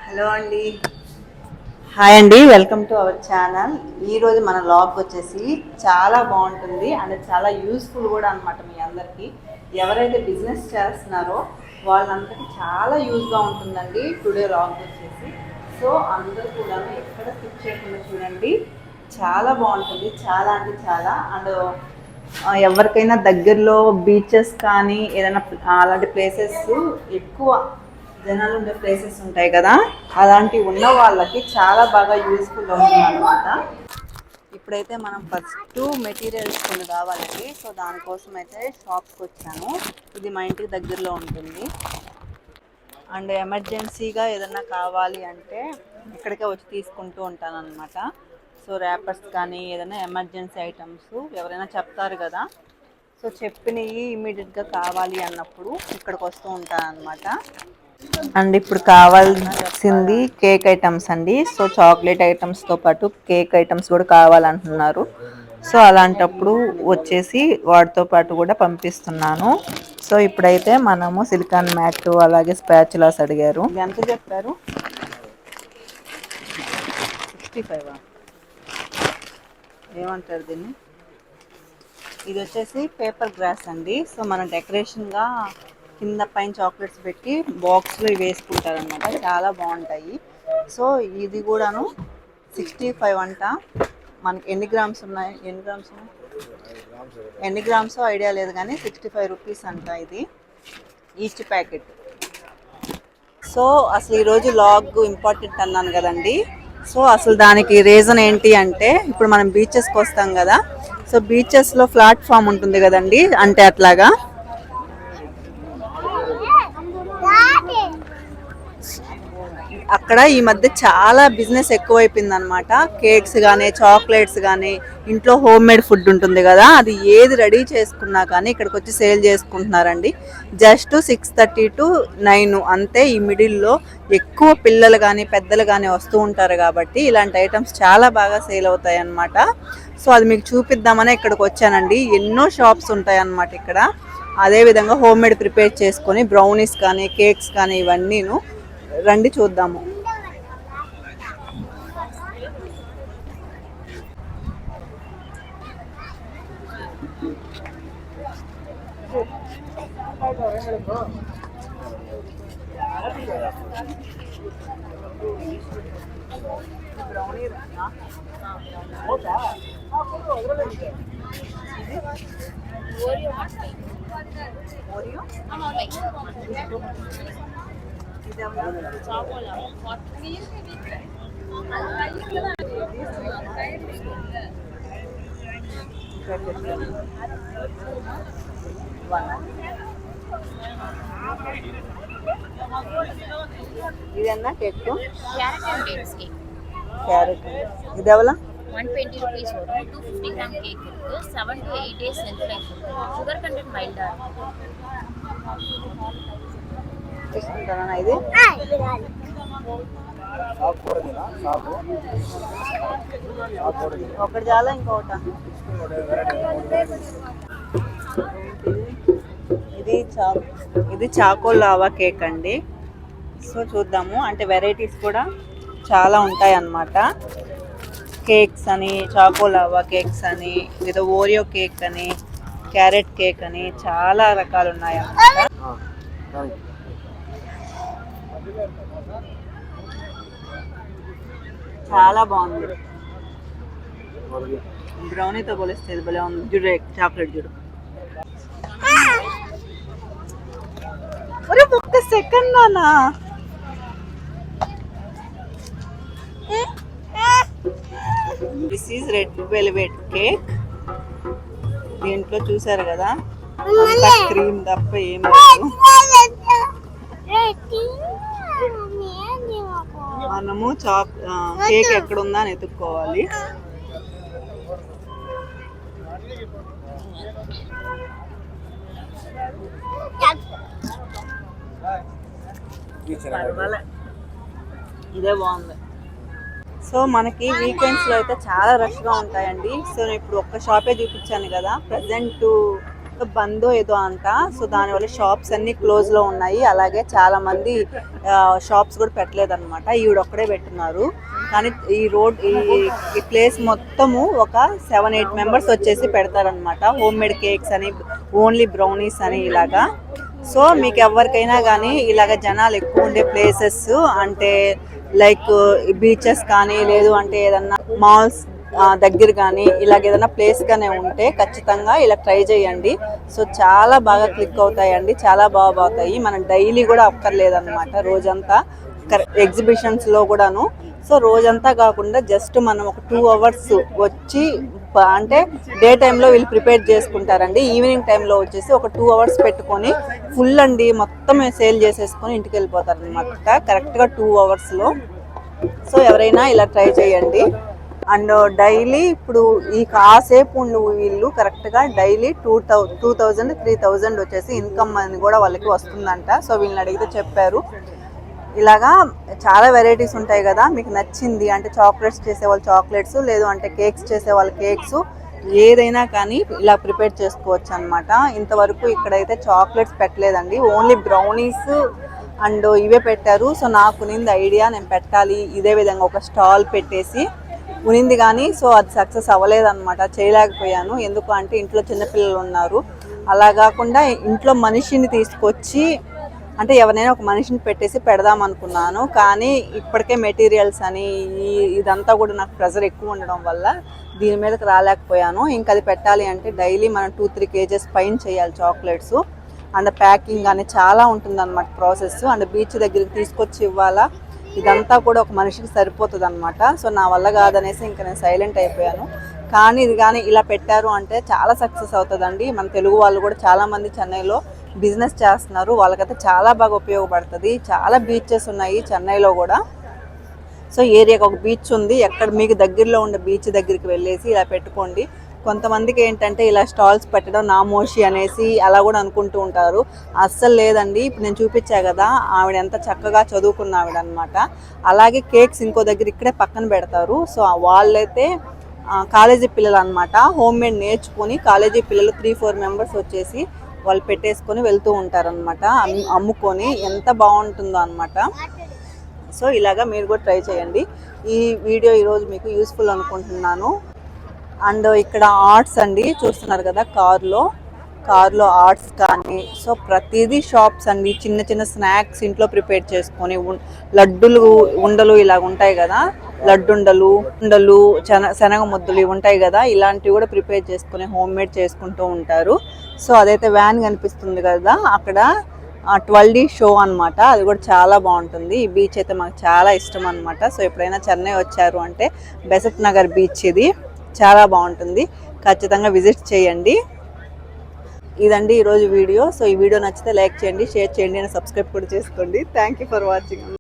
Hello అండి. Hi అండి, welcome to our channel. ఈరోజు మన వ్లాగ్ వచ్చేసి చాలా బాగుంటుంది అండ్ చాలా యూస్ఫుల్ కూడా అనమాట. మీ అందరికీ ఎవరైతే బిజినెస్ చేస్తున్నారో వాళ్ళందరికీ చాలా యూజ్గా ఉంటుందండి టుడే వ్లాగ్ వచ్చేసి. సో అందరూ కూడా ఎక్కడ స్కిప్ చేయకుండా చూడండి, చాలా బాగుంటుంది. చాలా అంటే చాలా. అండ్ ఎవరికైనా దగ్గరలో బీచెస్ కానీ ఏదైనా అలాంటి ప్లేసెస్ ఎక్కువ జనాలు ఉండే ప్లేసెస్ ఉంటాయి కదా, అలాంటివి ఉన్న వాళ్ళకి చాలా బాగా యూస్ఫుల్ అవుతుంది అనమాట. ఇప్పుడైతే మనం ఫస్ట్ మెటీరియల్స్ కొన్ని కావాలండి. సో దానికోసం అయితే షాప్కి వచ్చాను. ఇది మా ఇంటికి దగ్గరలో ఉంటుంది. అండ్ ఎమర్జెన్సీగా ఏదన్నా కావాలి అంటే ఇక్కడికే వచ్చి తీసుకుంటూ ఉంటాను అనమాట. సో ర్యాపర్స్ కానీ ఏదైనా ఎమర్జెన్సీ ఐటమ్స్ ఎవరైనా చెప్తారు కదా, సో చెప్పినవి ఇమీడియట్గా కావాలి అన్నప్పుడు ఇక్కడికి వస్తూ ఉంటాను అనమాట. అండ్ ఇప్పుడు కావాల్సింది కేక్ ఐటమ్స్ అండి. సో చాక్లెట్ ఐటమ్స్తో పాటు కేక్ ఐటమ్స్ కూడా కావాలంటున్నారు. సో అలాంటప్పుడు వచ్చేసి వాటితో పాటు కూడా పంపిస్తున్నాను. సో ఇప్పుడైతే మనము సిలికాన్ మ్యాట్ అలాగే స్పాచులాస్ అడిగారు. ఎంత చెప్పారు? 65. ఏమంటారు దీన్ని? ఇది వచ్చేసి పేపర్ గ్లాస్ అండి. సో మనం డెకరేషన్గా కింద పైన చాక్లెట్స్ పెట్టి బాక్స్లో ఇవి వేసుకుంటారు అనమాట. చాలా బాగుంటాయి. సో ఇది కూడాను 65 అంట. మనకి ఎన్ని గ్రామ్స్ ఉన్నాయి, ఎన్ని గ్రామ్స్ ఐడియా లేదు కానీ 65 రూపీస్ అంట ఇది ఈచ్ ప్యాకెట్. సో అసలు ఈరోజు లాగ్ ఇంపార్టెంట్ అన్నాను కదండి. సో అసలు దానికి రీజన్ ఏంటి అంటే, ఇప్పుడు మనం బీచెస్కి వస్తాం కదా, సో బీచెస్లో ప్లాట్ఫామ్ ఉంటుంది కదండి, అంటే అట్లాగా అక్కడ ఈ మధ్య చాలా బిజినెస్ ఎక్కువైపోయింది అనమాట. కేక్స్ కానీ చాక్లెట్స్ కానీ ఇంట్లో హోమ్ మేడ్ ఫుడ్ ఉంటుంది కదా, అది ఏది రెడీ చేసుకున్నా కానీ ఇక్కడికి వచ్చి సేల్ చేసుకుంటున్నారండి. జస్ట్ 6:30 to 9 అంతే. ఈ మిడిల్లో ఎక్కువ పిల్లలు కానీ పెద్దలు కానీ వస్తూ ఉంటారు కాబట్టి ఇలాంటి ఐటమ్స్ చాలా బాగా సేల్ అవుతాయి అన్నమాట. సో అది మీకు చూపిద్దామని ఇక్కడికి వచ్చానండి. ఎన్నో షాప్స్ ఉంటాయి అన్నమాట ఇక్కడ. అదేవిధంగా హోమ్ మేడ్ ప్రిపేర్ చేసుకొని బ్రౌనీస్ కానీ కేక్స్ కానీ ఇవన్నీను రండి చూద్దాము. ఇదన్నా కేక్ క్యారెట్ ఇది ఎవలా 120 rupees வரும். 250 gram கேக் இருக்கு. 7 to 8 days shelf life இருக்கு. சுகர் கண்டென்ட் மைல்டா இருக்கும். తీసుకుంటానా ఇది? ఒకటి చాలా ఇంకొకట. ఇది చాకో లావా కేక్ అండి. సో చూద్దాము. అంటే వెరైటీస్ కూడా చాలా ఉంటాయి అన్నమాట. కేక్స్ అని, చాకో లావా కేక్స్ అని, లేదా ఓరియో కేక్ అని, క్యారెట్ కేక్ అని చాలా రకాలు ఉన్నాయి అన్నమాట. చాలా బాగుంది. బ్రౌనీతో పోలిస్తే ఇది భలే ఉంది. చూడు చాక్లెట్ చూడు. ఒక్క సెకండ్ నానా, this is red velvet cake. దీంట్లో చూసారు కదా, అంతా క్రీమ్ తప్ప ఏం లేదు. మనము కేక్ ఎక్కడుందా అని ఎత్తుక్కోవాలి. ఇదే బాగుంది. సో మనకి వీకెండ్స్లో అయితే చాలా రష్గా ఉంటాయండి. సో నేను ఇప్పుడు ఒక్క షాపే చూపించాను కదా. ప్రజెంట్ బందో ఏదో అంట. సో దానివల్ల షాప్స్ అన్ని క్లోజ్ లో ఉన్నాయి. అలాగే చాలా మంది షాప్స్ కూడా పెట్టలేదన్నమాట. ఈవిడ ఒక్కడే పెట్టున్నారు. కానీ ఈ ప్లేస్ మొత్తము ఒక 7-8 మెంబర్స్ వచ్చేసి పెడతారనమాట. హోమ్ మేడ్ కేక్స్ అని, ఓన్లీ బ్రౌనీస్ అని ఇలాగా. సో మీకు ఎవరికైనా కానీ ఇలాగ జనాలు ఎక్కువ ఉండే ప్లేసెస్ అంటే లైక్ బీచెస్ కానీ, లేదు అంటే ఏదన్నా మాల్స్ దగ్గర కానీ ఇలాగ ఏదైనా ప్లేస్ గానే ఉంటే ఖచ్చితంగా ఇలా ట్రై చేయండి. సో చాలా బాగా క్లిక్ అవుతాయండి, చాలా బాగా అవుతాయి. మనం డైలీ కూడా అక్కర్లేదన్నమాట, రోజంతా ఎగ్జిబిషన్స్ లో కూడాను. సో రోజంతా కాకుండా జస్ట్ మనం ఒక 2 అవర్స్ వచ్చి అంటే డే టైంలో వీళ్ళు ప్రిపేర్ చేసుకుంటారండి. ఈవినింగ్ టైంలో వచ్చేసి ఒక 2 అవర్స్ పెట్టుకొని ఫుల్ అండి మొత్తం సేల్ చేసేసుకొని ఇంటికి వెళ్ళిపోతారు అనమాట, కరెక్ట్గా 2 అవర్స్లో. సో ఎవరైనా ఇలా ట్రై చేయండి. అండ్ డైలీ ఇప్పుడు ఈ కాసేపు ఉండు వీళ్ళు కరెక్ట్గా డైలీ 2000-3000 వచ్చేసి ఇన్కమ్ అని కూడా వాళ్ళకి వస్తుందంట. సో వీళ్ళని అడిగితే చెప్పారు ఇలాగా చాలా వెరైటీస్ ఉంటాయి కదా, మీకు నచ్చింది అంటే చాక్లెట్స్ చేసేవాళ్ళు చాక్లెట్స్, లేదు అంటే కేక్స్ చేసేవాళ్ళు కేక్స్, ఏదైనా కానీ ఇలా ప్రిపేర్ చేసుకోవచ్చు అనమాట. ఇంతవరకు ఇక్కడైతే చాక్లెట్స్ పెట్టలేదండి, ఓన్లీ బ్రౌనీస్ అండ్ ఇవే పెట్టారు. సో నాకు ఉన్నింది ఐడియా, నేను పెట్టాలి ఇదే విధంగా ఒక స్టాల్ పెట్టేసి ఉనింది కానీ సో అది సక్సెస్ అవ్వలేదన్నమాట, చేయలేకపోయాను. ఎందుకు అంటే ఇంట్లో చిన్నపిల్లలు ఉన్నారు. అలా కాకుండా ఇంట్లో మనిషిని తీసుకొచ్చి అంటే ఎవరైనా ఒక మనిషిని పెట్టేసి పెడదాం అనుకున్నాను. కానీ ఇప్పటికే మెటీరియల్స్ అని ఇదంతా కూడా నాకు ప్రెజర్ ఎక్కువ ఉండడం వల్ల దీని మీదకి రాలేకపోయాను. ఇంకా అది పెట్టాలి అంటే డైలీ మనం 2-3 kgs పైన చేయాలి చాక్లెట్స్. అండ్ ప్యాకింగ్ అని చాలా ఉంటుంది అన్నమాట ప్రాసెస్. అండ్ బీచ్ దగ్గరికి తీసుకొచ్చి ఇవ్వాలా, ఇదంతా కూడా ఒక మనిషికి సరిపోతుంది అనమాట. సో నా వల్ల కాదనేసి ఇంకా నేను సైలెంట్ అయిపోయాను. కానీ ఇది కానీ ఇలా పెట్టారు అంటే చాలా సక్సెస్ అవుతుందండి. మన తెలుగు వాళ్ళు కూడా చాలామంది చెన్నైలో బిజినెస్ చేస్తున్నారు, వాళ్ళకైతే చాలా బాగా ఉపయోగపడుతుంది. చాలా బీచెస్ ఉన్నాయి చెన్నైలో కూడా. సో ఏరియాకి ఒక బీచ్ ఉంది, ఎక్కడ మీకు దగ్గరలో ఉండే బీచ్ దగ్గరికి వెళ్ళేసి ఇలా పెట్టుకోండి. కొంతమందికి ఏంటంటే ఇలా స్టాల్స్ పెట్టడం నామోషి అనేసి అలా కూడా అనుకుంటూ ఉంటారు. అస్సలు లేదండి, ఇప్పుడు నేను చూపించా కదా ఆవిడ ఎంత చక్కగా చదువుకున్న ఆవిడ అనమాట. అలాగే కేక్స్ ఇంకో దగ్గర ఇక్కడే పక్కన పెడతారు. సో వాళ్ళైతే కాలేజీ పిల్లలు అనమాట, హోమ్ మేడ్ నేర్చుకొని కాలేజీ పిల్లలు 3-4 మెంబర్స్ వచ్చేసి వాళ్ళు పెట్టేసుకొని వెళ్తూ ఉంటారనమాట, అమ్ముకొని. ఎంత బాగుంటుందో అనమాట. సో ఇలాగా మీరు కూడా ట్రై చేయండి. ఈ వీడియో ఈరోజు మీకు యూస్ఫుల్ అనుకుంటున్నాను. అండ్ ఇక్కడ ఆర్ట్స్ అండి చూస్తున్నారు కదా, కార్లో ఆర్ట్స్ కానీ, సో ప్రతిదీ షాప్స్ అండి. చిన్న చిన్న స్నాక్స్ ఇంట్లో ప్రిపేర్ చేసుకొని, లడ్డులు ఉండలు ఇలాగ ఉంటాయి కదా, లడ్డుండలు శనగ ముద్దలు ఇవి ఉంటాయి కదా, ఇలాంటివి కూడా ప్రిపేర్ చేసుకొని హోమ్ మేడ్ చేసుకుంటూ ఉంటారు. సో అదైతే వ్యాన్ కనిపిస్తుంది కదా అక్కడ 12D షో అనమాట, అది కూడా చాలా బాగుంటుంది. ఈ బీచ్ అయితే మాకు చాలా ఇష్టం అనమాట. సో ఎప్పుడైనా చెన్నై వచ్చారు అంటే బెసత్ నగర్ బీచ్ ఇది చాలా బాగుంటుంది, ఖచ్చితంగా విజిట్ చేయండి. ఇదండి ఈరోజు వీడియో. సో ఈ వీడియో నచ్చితే లైక్ చేయండి, షేర్ చేయండి అండ్ సబ్స్క్రైబ్ కూడా చేసుకోండి. Thank you for watching.